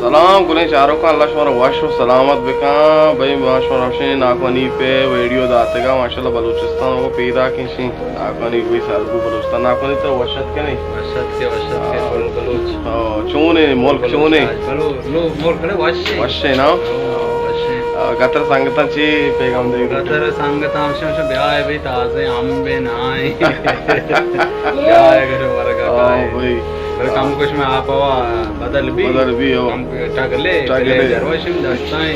सलाम कुलें चारों का अल्लाह शुमार वाश सलामत बिका भाई माशा रोशनी नाकवानी पे वीडियो दाते का माशाल्लाह बलूचिस्तान को पैदा किसी नाकवानी कोई सरगु बलूचिस्तान नाकवानी तो वशत के नहीं वशत के बलूच चूने मुल्क चूने मुल्क ने वशे ना गतर संगताची पैगाम दे गतर संगता आमचे ब्याह है भाई ताजे आंबे नाय ब्याह है घर वर्गा भाई पर काम कुछ में आप बदल भी हो हम टगले जरवाशिम दस्ताएं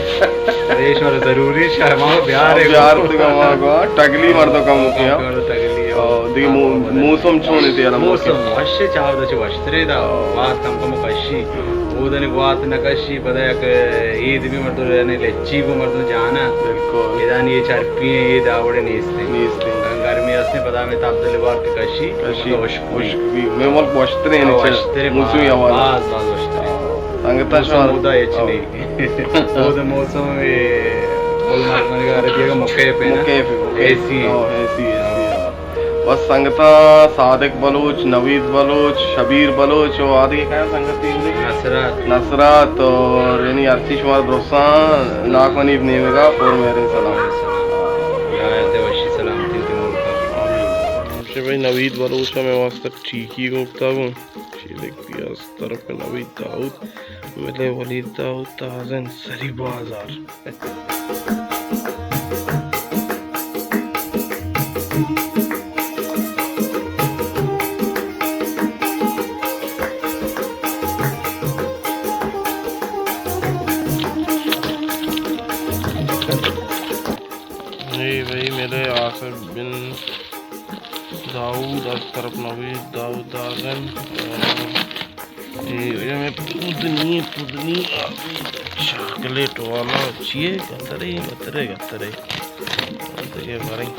रेशवर जरूरी शर्मा प्यार तो कमा टगली मर तो कम किया टगली दी मौसम छोने ते मौसम वश्य चाव दच वस्त्रे दा बात कम कशी ओदने बात न कशी पता है ईद भी मर्दो ने लेची को मर्दो जाना बिल्कुल इदान ये चरपी ये दावड़े नीस्ते गर्मी असने पता में ताबदल बार के कशी खुश भी मैं मुल्क वस्त्रे ने वस्त्रे मुसु आवाज बाज वस्त्रे संगता शहर उदा एच नहीं ओद मौसम में बोल मारने का अरबिया का मौके पे ना एसी बस संगता सादिक बलूच नवीद बलूच शबीर बलूच और आदि क्या संगति नसरत और यानी अर्ची शुमार ब्रोसान नाकवनीब नेवेगा और मेरे सलाम भाई नवीद बलूच में वास्ता ठीक ही उठता हूँ देखती है उस तरफ पे नवीद दाऊद मिले वलीद दाऊद ताज़न सरी बाजार भाई मेरे आसिफ बिन दाऊद इस तरफ नवीद दाऊद दागन ये मैं पुदनी चॉकलेट वाला चाहिए गतरे ये भरें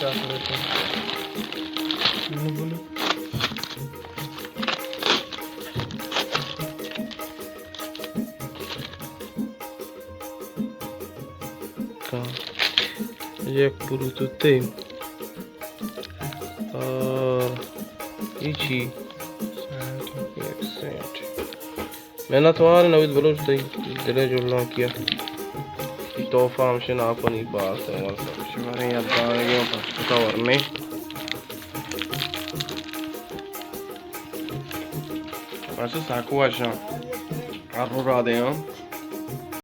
चॉकलेट बोलो एक पुरुतुते इची मैंने तुम्हारे नवीद बलूच दिले जुड़ना किया तोहफा हमसे ना अपनी बात है हमारे याद वरने ऐसे साकू अच्छा आप रा दे